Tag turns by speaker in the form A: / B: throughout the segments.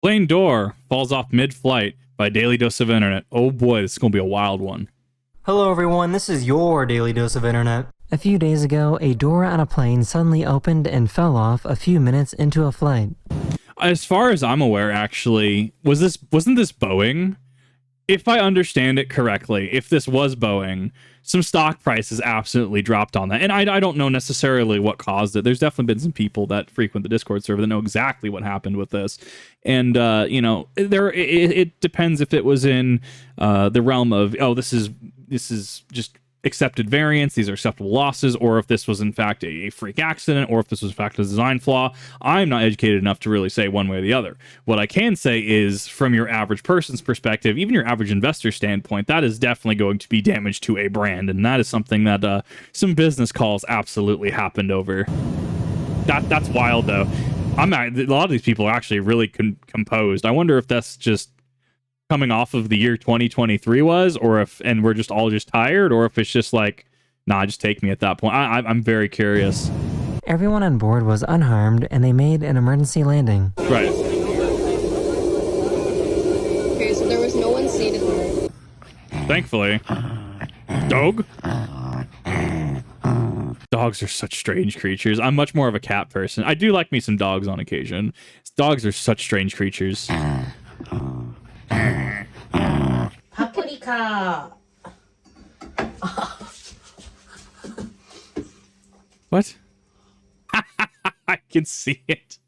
A: Plane door falls off mid-flight by Daily Dose of Internet. Oh boy, this is going to be a wild one.
B: Hello everyone, this is your Daily Dose of Internet. A few days ago, a door on a plane suddenly opened and fell off a few minutes into a flight.
A: As far as I'm aware, actually, wasn't this Boeing? If I understand it correctly, if this was Boeing, some stock prices absolutely dropped on that. And I don't know necessarily what caused it. There's definitely been some people that frequent the Discord server that know exactly what happened with this. And, it depends if it was in the realm of, oh, this is just accepted variance, these are acceptable losses, or if this was in fact a freak accident, or if this was in fact a design flaw. I'm not educated enough to really say one way or the other. What I can say is, from your average person's perspective, even your average investor standpoint, that is definitely going to be damage to a brand, and that is something that some business calls absolutely happened over. That's wild, though. A lot of these people are actually really composed. I wonder if that's just coming off of the year 2023 was, or if, and we're just all just tired, or if it's just like, nah, just take me at that point. I'm very curious.
B: Everyone on board was unharmed and they made an emergency landing.
A: Right.
C: Okay, so there was no one seated there.
A: Thankfully. Dog? Dogs are such strange creatures. I'm much more of a cat person. I do like me some dogs on occasion. Dogs are such strange creatures.
D: Paprika.
A: What? I can see it.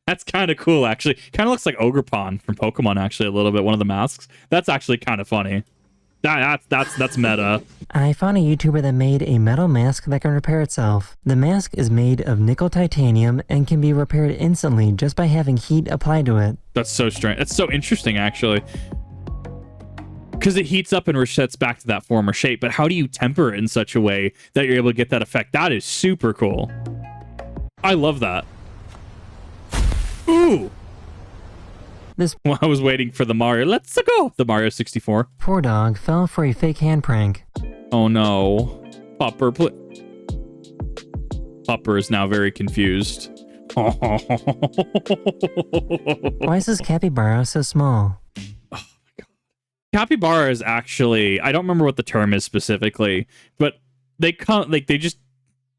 A: That's kind of cool, actually. Kind of looks like Ogerpon from Pokemon, actually, a little bit. One of the masks. That's actually kind of funny. That's meta.
B: I found a YouTuber that made a metal mask that can repair itself. The mask is made of nickel titanium and can be repaired instantly just by having heat applied to it.
A: That's so strange. That's so interesting, actually. Because it heats up and resets back to that former shape, but how do you temper it in such a way that you're able to get that effect? That is super cool. I love that. Ooh! Well, I was waiting for the Mario. Let's go! The Mario 64.
B: Poor dog fell for a fake hand prank.
A: Oh no. Pupper, Pupper is now very confused.
B: Why is this capybara so small?
A: Capybara is actually, I don't remember what the term is specifically, but they come, like, they just,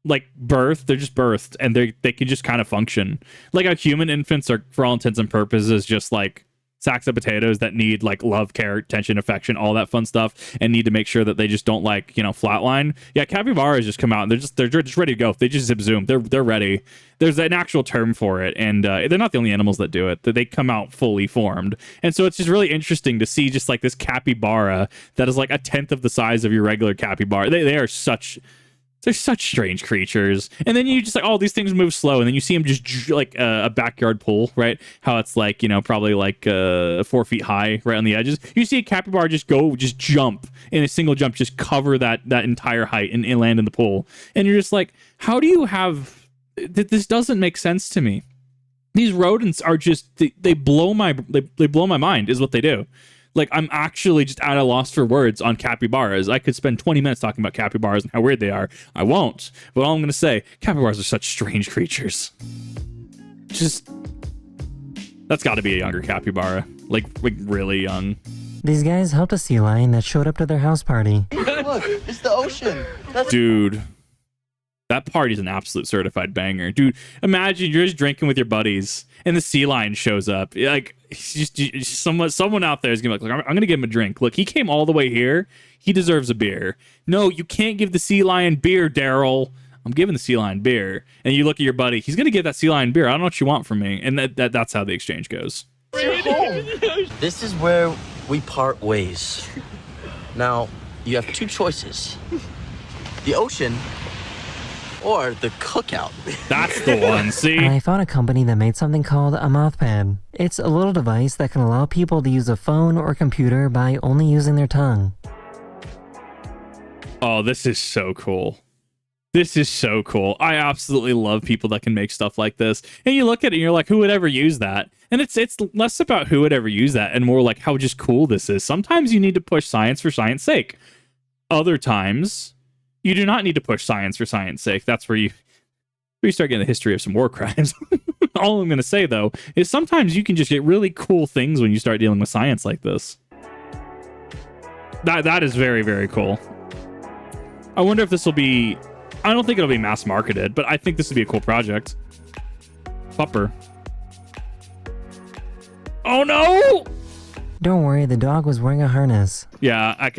A: like, they're just birthed, and they can just kind of function. Like how human infants are, for all intents and purposes, just like sacks of potatoes that need like love, care, attention, affection, all that fun stuff, and need to make sure that they just don't like, flatline. Yeah, capybaras just come out and they're just ready to go. They just zip zoom. They're ready. There's an actual term for it, and they're not the only animals that do it. They come out fully formed, and so it's just really interesting to see just like this capybara that is like a tenth of the size of your regular capybara. They are such. They're such strange creatures. And then you just like, oh, these things move slow. And then you see them just like a backyard pool, right? How it's like, probably like 4 feet high right on the edges. You see a capybara just jump in a single jump, just cover that entire height and land in the pool. And you're just like, how do you have... This doesn't make sense to me. These rodents are just... They blow my mind is what they do. Like, I'm actually just at a loss for words on capybaras. I could spend 20 minutes talking about capybaras and how weird they are. I won't. But all I'm going to say, capybaras are such strange creatures. Just... That's got to be a younger capybara. Like really young.
B: These guys helped a sea lion that showed up to their house party.
E: Look, it's the ocean.
A: Dude. That party's an absolute certified banger. Dude, imagine you're just drinking with your buddies and the sea lion shows up. Like, someone out there is going to be like, I'm going to give him a drink. Look, he came all the way here. He deserves a beer. No, you can't give the sea lion beer, Daryl. I'm giving the sea lion beer. And you look at your buddy. He's going to give that sea lion beer. I don't know what you want from me. And that's how the exchange goes.
E: It's your home. This is where we part ways. Now, you have two choices. The ocean... or the cookout.
A: That's the one, see?
B: I found a company that made something called a Mouthpad. It's a little device that can allow people to use a phone or computer by only using their tongue.
A: Oh, this is so cool. This is so cool. I absolutely love people that can make stuff like this. And you look at it and you're like, who would ever use that? And it's less about who would ever use that and more like how just cool this is. Sometimes you need to push science for science sake. Other times... you do not need to push science for science sake. That's where you start getting the history of some war crimes. All I'm going to say, though, is sometimes you can just get really cool things when you start dealing with science like this. That is very, very cool. I wonder if this will be... I don't think it'll be mass marketed, but I think this would be a cool project. Pupper. Oh, no!
B: Don't worry, the dog was wearing a harness.
A: Yeah,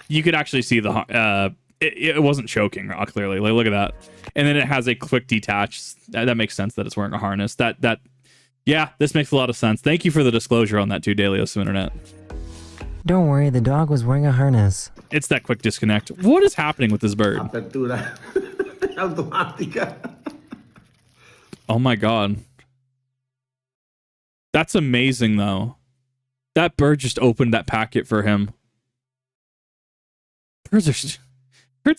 A: you could actually see the... It wasn't choking, clearly. Like, look at that. And then it has a quick detach. That makes sense that it's wearing a harness. Yeah, this makes a lot of sense. Thank you for the disclosure on that too, Dalios Internet.
B: Don't worry, the dog was wearing a harness.
A: It's that quick disconnect. What is happening with this bird?
D: Apertura automática.
A: Oh my god. That's amazing, though. That bird just opened that packet for him. Birds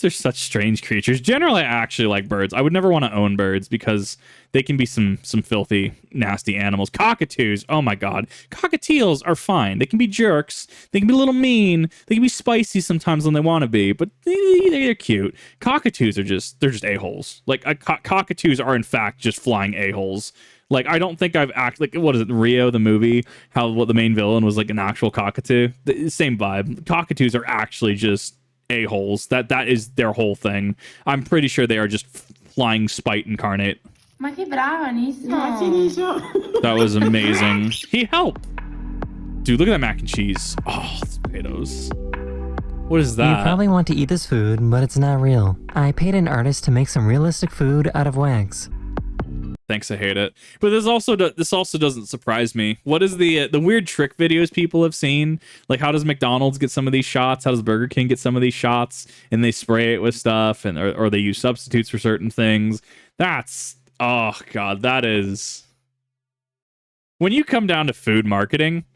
A: are such strange creatures. Generally, I actually like birds. I would never want to own birds because they can be some filthy, nasty animals. Cockatoos, oh my god. Cockatiels are fine. They can be jerks. They can be a little mean. They can be spicy sometimes when they want to be, but they're cute. Cockatoos are they're just a-holes. Like, cockatoos are, in fact, just flying a-holes. Like, I don't think I've like, what is it, Rio, the movie? What the main villain was like an actual cockatoo? The same vibe. Cockatoos are actually just a-holes. That is their whole thing. I'm pretty sure they are just flying spite incarnate. That was amazing. He helped. Dude, look at that mac and cheese. Oh, it's potatoes. What is that?
B: You probably want to eat this food, but it's not real. I paid an artist to make some realistic food out of wax.
A: Thanks, I hate it. But this also doesn't surprise me. What is the weird trick videos people have seen? Like, how does McDonald's get some of these shots? How does Burger King get some of these shots? And they spray it with stuff, and or they use substitutes for certain things. That's, oh god, that is... When you come down to food marketing,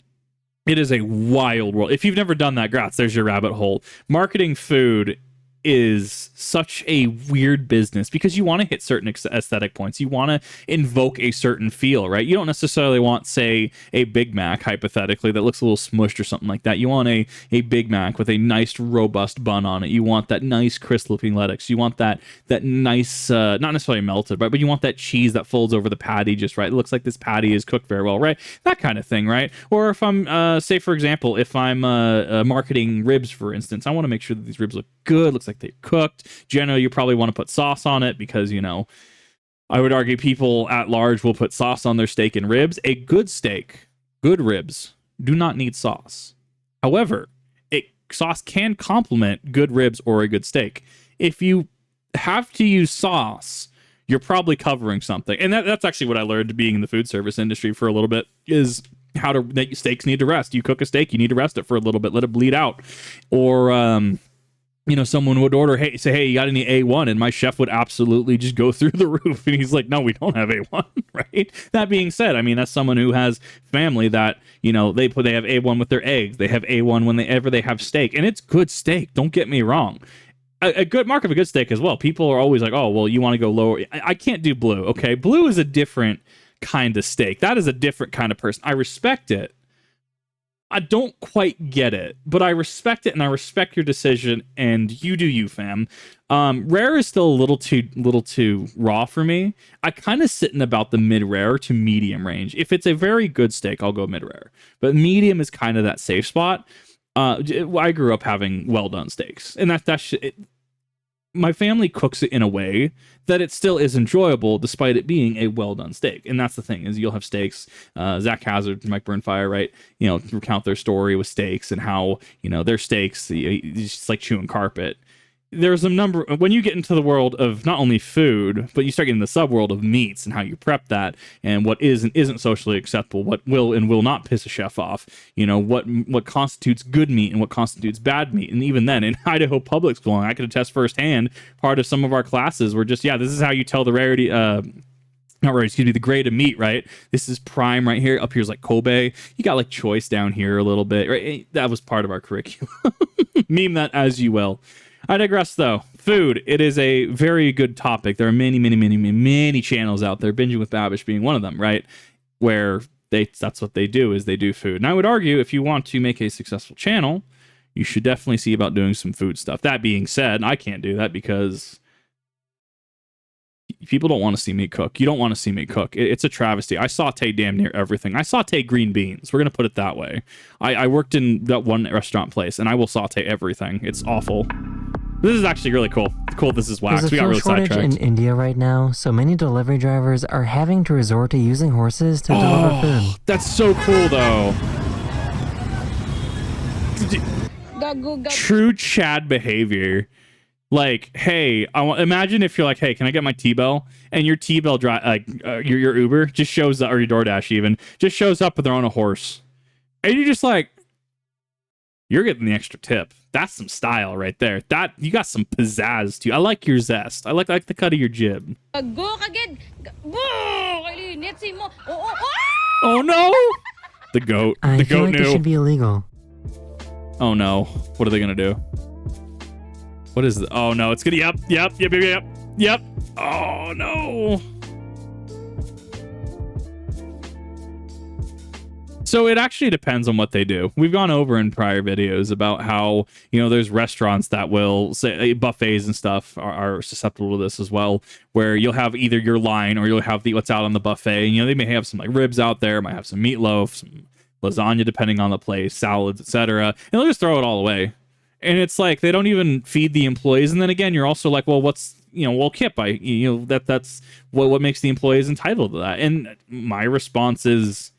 A: it is a wild world. If you've never done that, grats, there's your rabbit hole. Marketing food is such a weird business because you want to hit certain aesthetic points. You want to invoke a certain feel, right? You don't necessarily want, say, a Big Mac, hypothetically, that looks a little smushed or something like that. You want a Big Mac with a nice, robust bun on it. You want that nice, crisp-looking lettuce. You want that nice, not necessarily melted, but you want that cheese that folds over the patty just right. It looks like this patty is cooked very well, right? That kind of thing, right? Or if I'm, say, for example, if I'm marketing ribs, for instance, I want to make sure that these ribs look good, looks like they're cooked. Generally, you probably want to put sauce on it because, you know, I would argue people at large will put sauce on their steak and ribs. A good steak, good ribs, do not need sauce. However, sauce can complement good ribs or a good steak. If you have to use sauce, you're probably covering something. And that's actually what I learned being in the food service industry for a little bit, is how that steaks need to rest. You cook a steak, you need to rest it for a little bit, let it bleed out. Or, you know, someone would order, say, hey, you got any A1? And my chef would absolutely just go through the roof. And he's like, no, we don't have A1, right? That being said, I mean, that's someone who has family that, you know, they have A1 with their eggs. They have A1 whenever they have steak. And it's good steak. Don't get me wrong. A good mark of a good steak as well. People are always like, oh, well, you want to go lower. I can't do blue, okay? Blue is a different kind of steak. That is a different kind of person. I respect it. I don't quite get it, but I respect it, and I respect your decision, and you do you, fam. Rare is still a little too raw for me. I kind of sit in about the mid-rare to medium range. If it's a very good steak, I'll go mid-rare, but medium is kind of that safe spot. I grew up having well-done steaks, and my family cooks it in a way that it still is enjoyable despite it being a well-done steak. And that's the thing, is you'll have steaks. Zach Hazard, Mike Burnfire, right? You know, recount their story with steaks and how, you know, their steaks, it's just like chewing carpet. There's a number, when you get into the world of not only food, but you start getting the sub-world of meats and how you prep that, and what is and isn't socially acceptable, what will and will not piss a chef off, you know, what constitutes good meat and what constitutes bad meat. And even then, in Idaho public school, and I could attest firsthand, part of some of our classes were just, yeah, this is how you tell the rarity, the grade of meat, right? This is prime right here. Up here's like Kobe. You got like choice down here a little bit, right? That was part of our curriculum. Meme that as you will. I digress, though. Food, it is a very good topic. There are many channels out there, Binging with Babish being one of them, right? Where that's what they do, is they do food. And I would argue, if you want to make a successful channel, you should definitely see about doing some food stuff. That being said, I can't do that because people don't want to see me cook. You don't want to see me cook. It's a travesty. I saute damn near everything. I saute green beans. We're going to put it that way. I worked in that one restaurant place, and I will saute everything. It's awful. This is actually really cool. Cool, this is wax.
B: There's a
A: We got
B: fuel
A: really
B: shortage
A: sidetracked.
B: in India right now, so many delivery drivers are having to resort to using horses to deliver food.
A: That's so cool, though. True Chad behavior. Like, hey, imagine if you're like, hey, can I get my T-Bell? And your T-Bell your Uber just shows up, or your DoorDash even, just shows up and they're on a horse. And you're just like, you're getting the extra tip. That's some style right there. That you got some pizzazz too. I like your zest. I like the cut of your jib. Oh no! The goat.
B: I
A: The
B: feel
A: goat
B: like this
A: knew.
B: should be illegal.
A: Oh no! What are they gonna do? What is it? Oh no! It's gonna. Yep. Oh no! So it actually depends on what they do. We've gone over in prior videos about how, there's restaurants that will say buffets and stuff are susceptible to this as well, where you'll have either your line or you'll have what's out on the buffet. And, they may have some like ribs out there, might have some meatloaf, some lasagna, depending on the place, salads, etc. And they'll just throw it all away. And it's like, they don't even feed the employees. And then again, you're also like, well, what's, Kip, that's what makes the employees entitled to that. And my response is,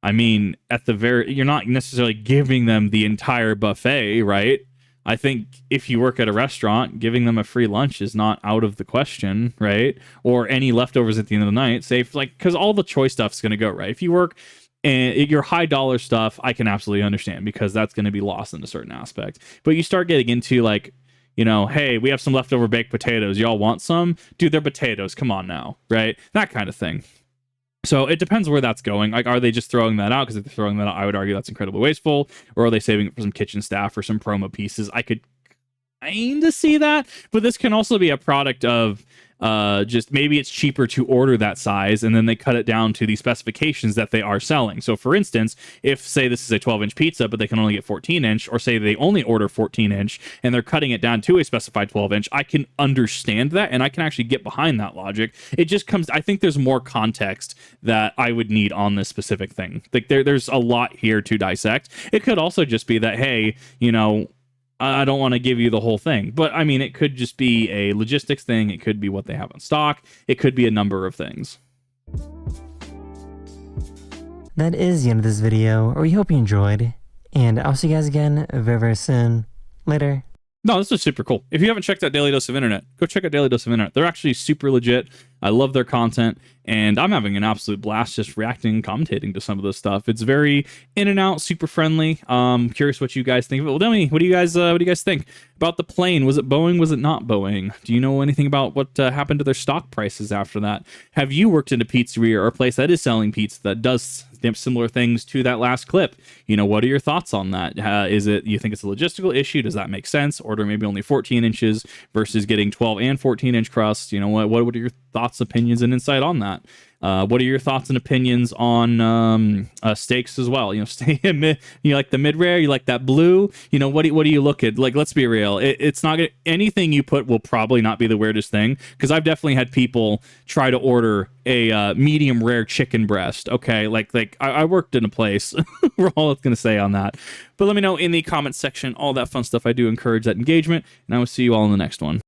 A: you're not necessarily giving them the entire buffet, right? I think if you work at a restaurant, giving them a free lunch is not out of the question, right? Or any leftovers at the end of the night, because all the choice stuff's going to go, right? If you work and your high dollar stuff, I can absolutely understand because that's going to be lost in a certain aspect. But you start getting into like, hey, we have some leftover baked potatoes. Y'all want some? Dude, they're potatoes. Come on now, right? That kind of thing. So it depends where that's going. Like, are they just throwing that out? Because if they're throwing that out, I would argue that's incredibly wasteful. Or are they saving it for some kitchen staff or some promo pieces? I could kind of see that. But this can also be a product of just maybe it's cheaper to order that size and then they cut it down to the specifications that they are selling. So for instance, if say this is a 12-inch pizza, but they can only get 14-inch, or say they only order 14-inch and they're cutting it down to a specified 12-inch, I can understand that and I can actually get behind that logic. It just comes, I think there's more context that I would need on this specific thing. Like there's a lot here to dissect. It could also just be that, hey, I don't want to give you the whole thing. But it could just be a logistics thing. It could be what they have in stock. It could be a number of things.
B: That is the end of this video, or we hope you enjoyed. And I'll see you guys again very, very soon. Later.
A: No, this was super cool. If you haven't checked out Daily Dose of Internet, go check out Daily Dose of Internet. They're actually super legit. I love their content, and I'm having an absolute blast just reacting and commentating to some of this stuff. It's very in and out, super friendly. Curious what you guys think of it. Well, tell me, what do you guys think about the plane? Was it Boeing? Was it not Boeing? Do you know anything about what happened to their stock prices after that? Have you worked in a pizzeria or a place that is selling pizza that does similar things to that last clip? What are your thoughts on that? You think it's a logistical issue? Does that make sense? Order maybe only 14 inches versus getting 12 and 14-inch crusts. What are your thoughts, opinions, and insight on that? What are your thoughts and opinions on steaks as well? You like the mid rare, you like that blue. What do you look at? Like, let's be real. It's not gonna, anything you put will probably not be the weirdest thing, because I've definitely had people try to order a medium rare chicken breast. Okay, I worked in a place. We're all gonna say on that. But let me know in the comments section, all that fun stuff. I do encourage that engagement, and I will see you all in the next one.